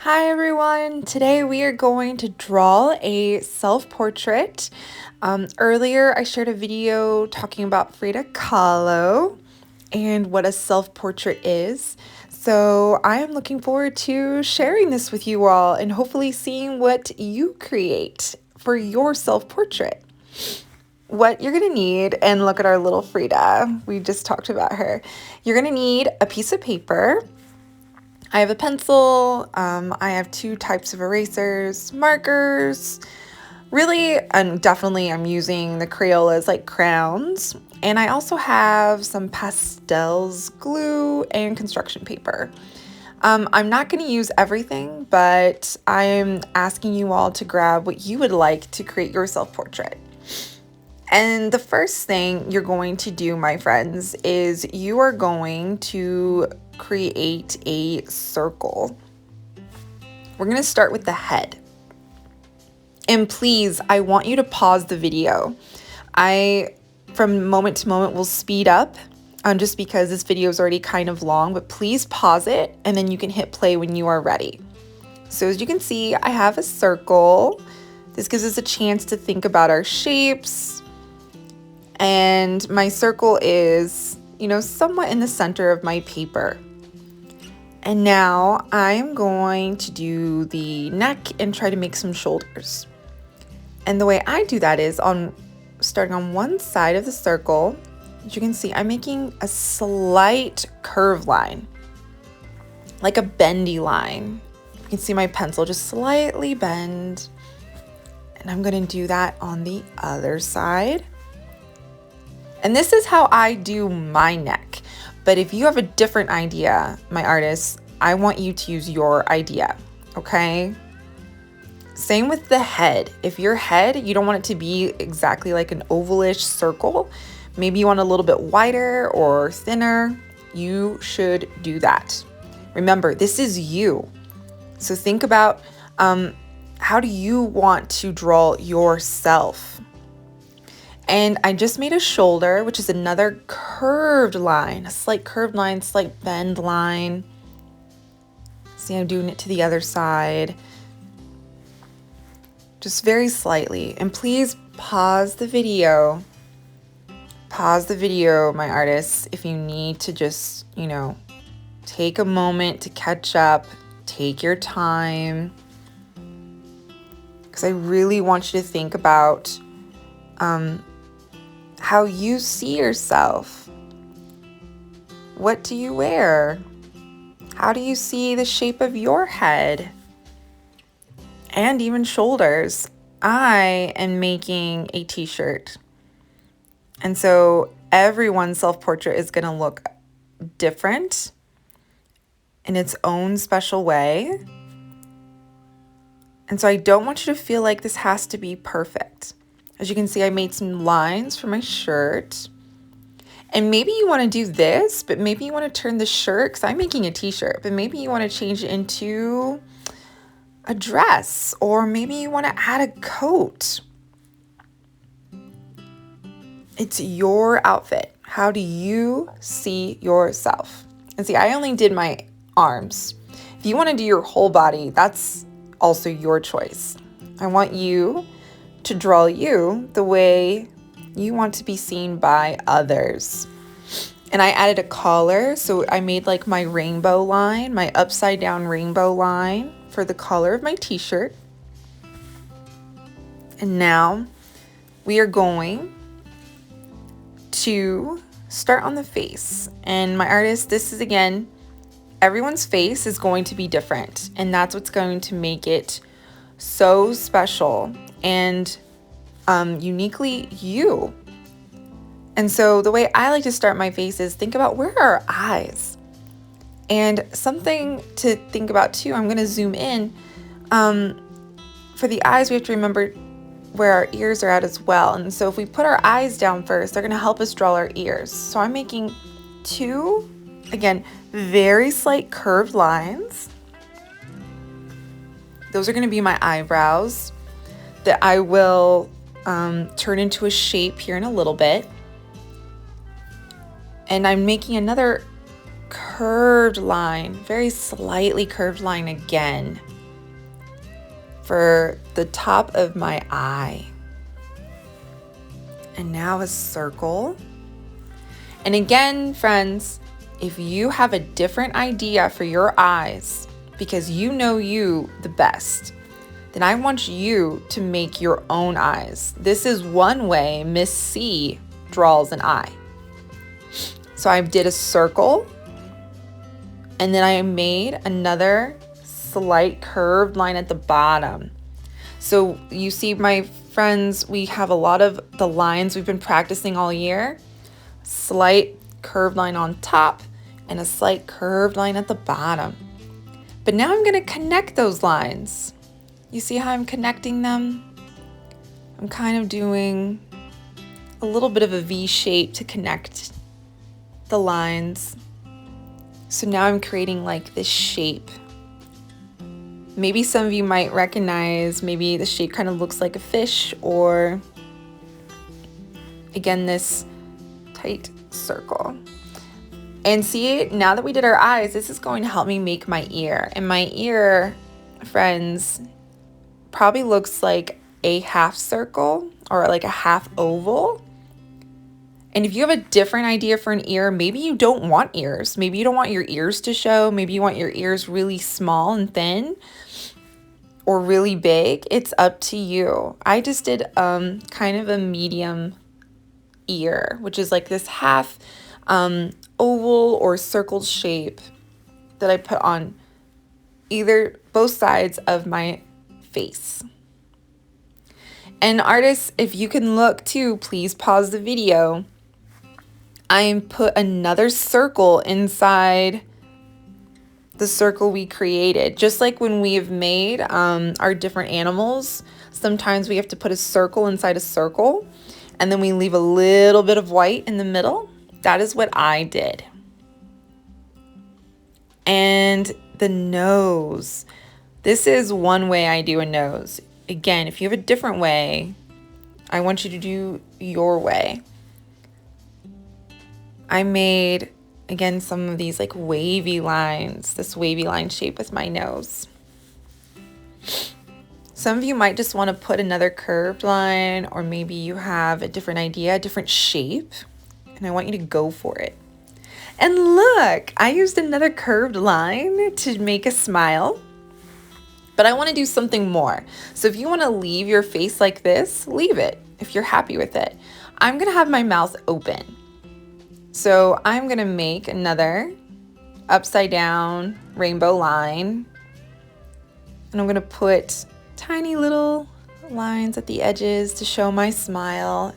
Hi everyone! Today we are going to draw a self-portrait. Earlier I shared a video talking about Frida Kahlo and what a self-portrait is. So I am looking forward to sharing this with you all and hopefully seeing what you create for your self-portrait. What you're gonna need, and look at our little Frida, we just talked about her. You're gonna need a piece of paper. I have a pencil, I have two types of erasers, markers, really, and definitely I'm using the Crayolas like crayons, and I also have some pastels, glue, and construction paper. I'm not going to use everything, but I'm asking you all to grab what you would like to create your self-portrait. And the first thing you're going to do, my friends, is you are going to create a circle. We're going to start with the head. And please, I want you to pause the video. From moment to moment, will speed up just because this video is already kind of long, but please pause it and then you can hit play when you are ready. So as you can see, I have a circle. This gives us a chance to think about our shapes. And my circle is, somewhat in the center of my paper. And now I'm going to do the neck and try to make some shoulders. And the way I do that is starting on one side of the circle. As you can see, I'm making a slight curve line, like a bendy line. You can see my pencil just slightly bend. And I'm going to do that on the other side. And this is how I do my neck. But if you have a different idea, my artists, I want you to use your idea, okay? Same with the head. If your head, you don't want it to be exactly like an ovalish circle, maybe you want a little bit wider or thinner, you should do that. Remember, this is you. So think about how do you want to draw yourself? And I just made a shoulder, which is another curved line, a slight curved line, slight bend line. See, I'm doing it to the other side. Just very slightly. And please pause the video. Pause the video, my artists, if you need to just, take a moment to catch up, take your time. Because I really want you to think about how you see yourself. What do you wear? How do you see the shape of your head? And even shoulders. I am making a t-shirt. And so everyone's self-portrait is going to look different in its own special way. And so I don't want you to feel like this has to be perfect. As you can see, I made some lines for my shirt. And maybe you want to do this, but maybe you want to turn the shirt, because I'm making a t-shirt, but maybe you want to change it into a dress, or maybe you want to add a coat. It's your outfit. How do you see yourself? And see, I only did my arms. If you want to do your whole body, that's also your choice. I want you to draw you the way you want to be seen by others. And I added a collar, so I made like my rainbow line, my upside down rainbow line for the collar of my t-shirt. And now we are going to start on the face. And my artist, this is again, everyone's face is going to be different, and that's what's going to make it so special and uniquely you. And so the way I like to start my face is think about, where are our eyes? And something to think about too, I'm going to zoom in. For the eyes, we have to remember where our ears are at as well. And so if we put our eyes down first, they're going to help us draw our ears. So I'm making two, again, very slight curved lines. Those are going to be my eyebrows that I will turn into a shape here in a little bit. And I'm making another curved line, very slightly curved line again. for the top of my eye. And now a circle. And again, friends, if you have a different idea for your eyes, because you know you the best, then I want you to make your own eyes. This is one way Miss C draws an eye. So I did a circle, and then I made another slight curved line at the bottom. So you see, my friends, we have a lot of the lines we've been practicing all year. Slight curved line on top and a slight curved line at the bottom. But now I'm going to connect those lines. You see how I'm connecting them? I'm kind of doing a little bit of a V shape to connect the lines. So now I'm creating like this shape. Maybe some of you might recognize, maybe the shape kind of looks like a fish, or again, this tight circle. And see, now that we did our eyes, this is going to help me make my ear. And my ear, friends, probably looks like a half circle or like a half oval. And if you have a different idea for an ear, maybe you don't want ears. Maybe you don't want your ears to show. Maybe you want your ears really small and thin or really big. It's up to you. I just did kind of a medium ear, which is like this half oval or circled shape that I put on both sides of my face. And artists, if you can look too, please pause the video. I put another circle inside the circle we created. Just like when we have made our different animals, sometimes we have to put a circle inside a circle, and then we leave a little bit of white in the middle. That is what I did. And the nose. This is one way I do a nose. Again, if you have a different way, I want you to do your way. I made, again, some of these like wavy lines, this wavy line shape with my nose. Some of you might just want to put another curved line, or maybe you have a different idea, a different shape, and I want you to go for it. And look, I used another curved line to make a smile, but I want to do something more. So if you want to leave your face like this, leave it if you're happy with it. I'm going to have my mouth open. So I'm going to make another upside down rainbow line, and I'm going to put tiny little lines at the edges to show my smile.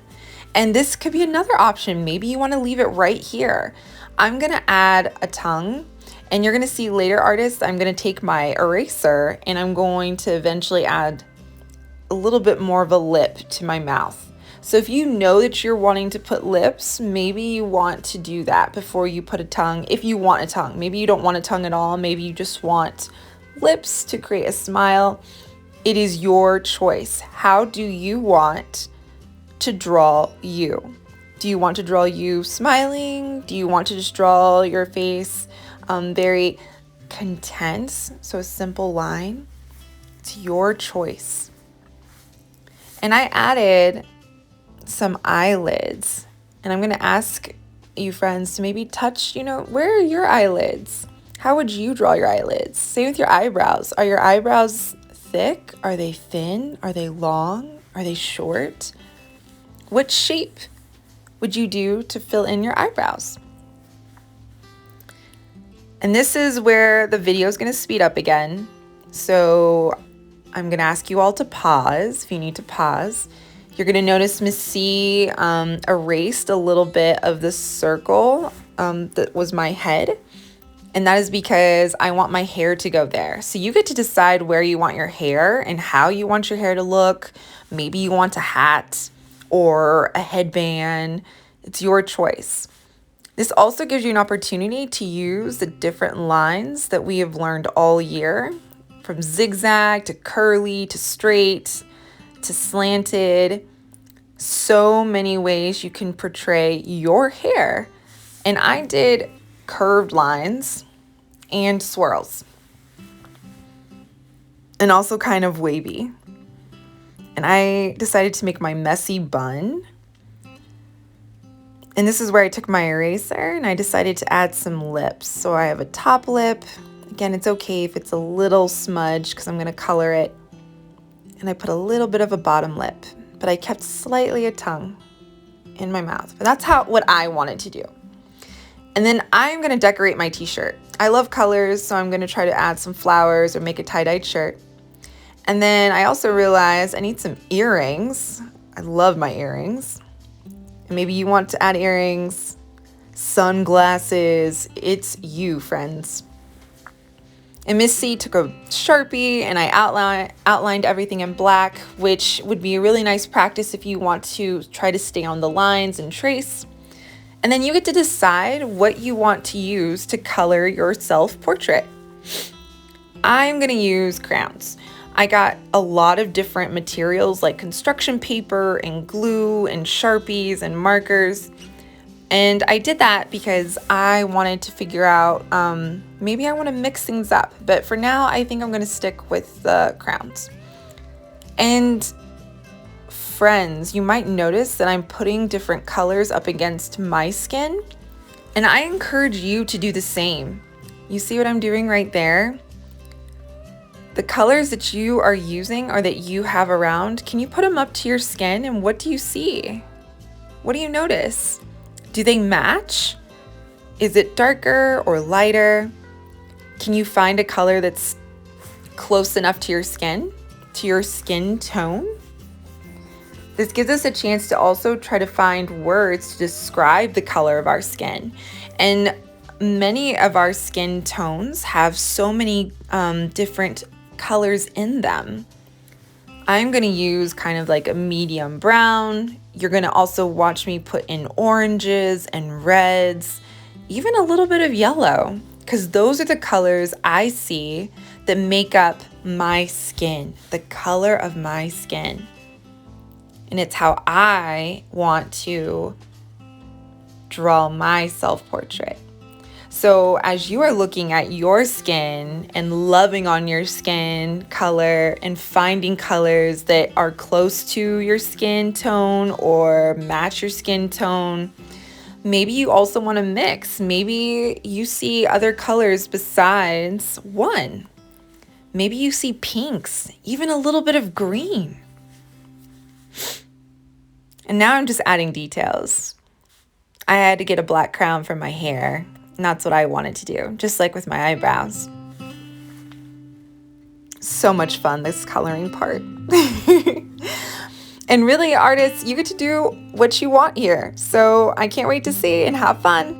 And this could be another option. Maybe you want to leave it right here. I'm going to add a tongue, and you're going to see later, artists, I'm going to take my eraser and I'm going to eventually add a little bit more of a lip to my mouth. So if you know that you're wanting to put lips, maybe you want to do that before you put a tongue. If you want a tongue, maybe you don't want a tongue at all. Maybe you just want lips to create a smile. It is your choice. How do you want to draw you? Do you want to draw you smiling? Do you want to just draw your face very content? So a simple line. It's your choice. And I added some eyelids, and I'm going to ask you, friends, to maybe touch, where are your eyelids? How would you draw your eyelids? Same with your eyebrows. Are your eyebrows thick? Are they thin? Are they long? Are they short? What shape would you do to fill in your eyebrows? And this is where the video is going to speed up again. So I'm going to ask you all to pause if you need to pause. You're going to notice Miss C erased a little bit of the circle that was my head. And that is because I want my hair to go there. So you get to decide where you want your hair and how you want your hair to look. Maybe you want a hat or a headband. It's your choice. This also gives you an opportunity to use the different lines that we have learned all year, from zigzag to curly to straight to slanted. So many ways you can portray your hair. And I did curved lines and swirls. and also kind of wavy. And I decided to make my messy bun. And this is where I took my eraser and I decided to add some lips. So I have a top lip. Again, it's okay if it's a little smudged because I'm going to color it. And I put a little bit of a bottom lip, but I kept slightly a tongue in my mouth. But that's what I wanted to do. And then I'm going to decorate my t-shirt. I love colors, so I'm going to try to add some flowers or make a tie-dyed shirt. And then I also realized I need some earrings. I love my earrings. And maybe you want to add earrings, sunglasses. It's you, friends. And Miss C took a Sharpie and I outlined everything in black, which would be a really nice practice if you want to try to stay on the lines and trace. And then you get to decide what you want to use to color your self-portrait. I'm gonna use crayons. I got a lot of different materials like construction paper and glue and Sharpies and markers. And I did that because I wanted to figure out, maybe I want to mix things up. But for now, I think I'm going to stick with the crayons. And friends, you might notice that I'm putting different colors up against my skin. And I encourage you to do the same. You see what I'm doing right there? The colors that you are using or that you have around, can you put them up to your skin and what do you see? What do you notice? Do they match? Is it darker or lighter? Can you find a color that's close enough to your skin tone? This gives us a chance to also try to find words to describe the color of our skin. And many of our skin tones have so many different colors in them. I'm going to use kind of like a medium brown. You're going to also watch me put in oranges and reds, even a little bit of yellow, because those are the colors I see that make up my skin, the color of my skin. And it's how I want to draw my self-portrait. So as you are looking at your skin and loving on your skin color and finding colors that are close to your skin tone or match your skin tone, maybe you also want to mix. Maybe you see other colors besides one. Maybe you see pinks, even a little bit of green. And now I'm just adding details. I had to get a black crown for my hair. And that's what I wanted to do, just like with my eyebrows. So much fun, this coloring part. And really, artists, you get to do what you want here. So I can't wait to see and have fun.